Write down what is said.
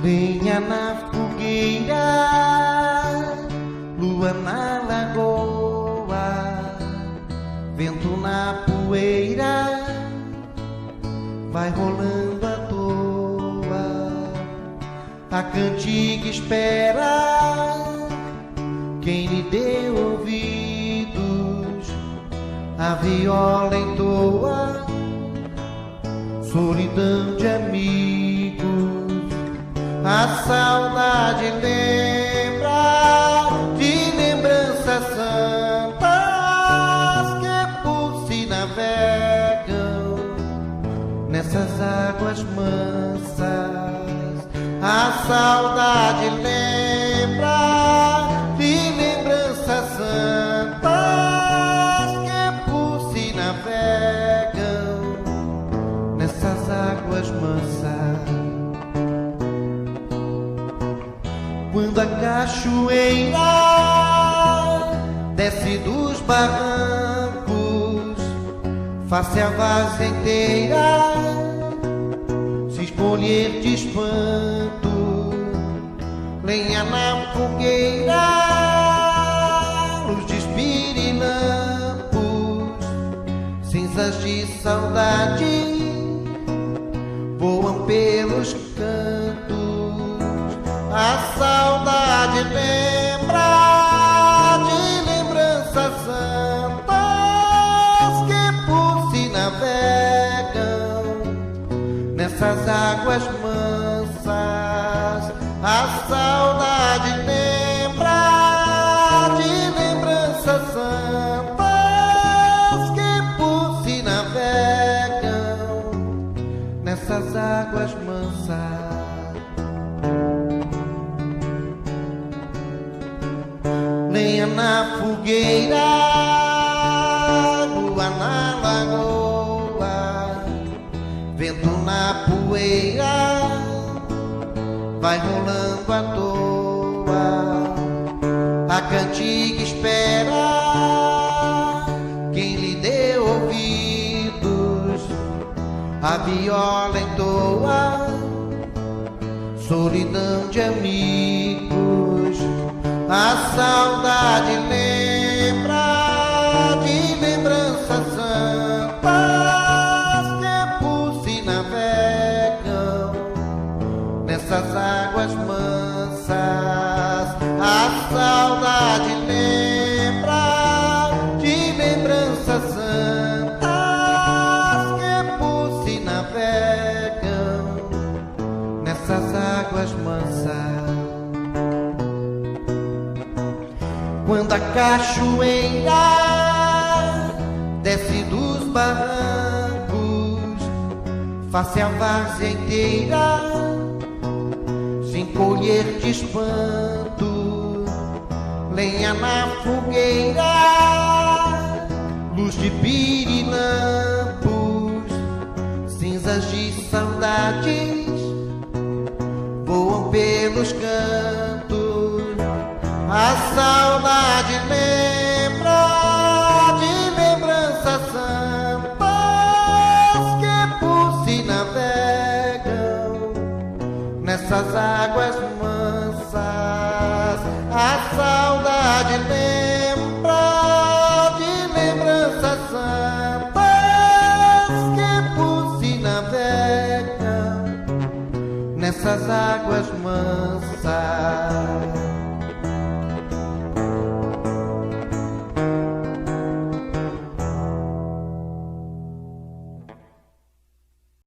Lenha na fogueira, lua na lagoa, vento na poeira, vai rolando à toa. A cantiga espera quem lhe deu ouvidos, a viola entoa solidão de amigos. A saudade lembra de lembranças santas que por si navegam nessas águas mansas. A saudade lembra de lembranças santas que por si navegam nessas águas mansas. Quando a cachoeira desce dos barrancos, face a várzea inteira se escolher de espanto. Lenha na fogueira, luz de espirilampos, cinzas de saudade voam pelos cantos. A saudade lembra de lembranças santas que por si navegam nessas águas mansas. A saudade lembra de lembranças santas que por si navegam nessas águas mansas. Lenha na fogueira, lua na lagoa, vento na poeira, vai rolando à toa. A cantiga espera quem lhe deu ouvidos, a viola entoa solidão de amigos. A saudade lembra de lembranças santas que por si navegam nessas águas mansas. A saudade lembra de lembranças santas que por si navegam nessas águas mansas. Quando a cachoeira desce dos barrancos, face a várzea inteira se encolher de espanto. Lenha na fogueira, luz de pirilampos, cinzas de saudades voam pelos cantos. A saudade lembra de lembranças santas que por si navegam nessas águas mansas. A saudade lembra de lembranças santas que por si navegam nessas águas mansas.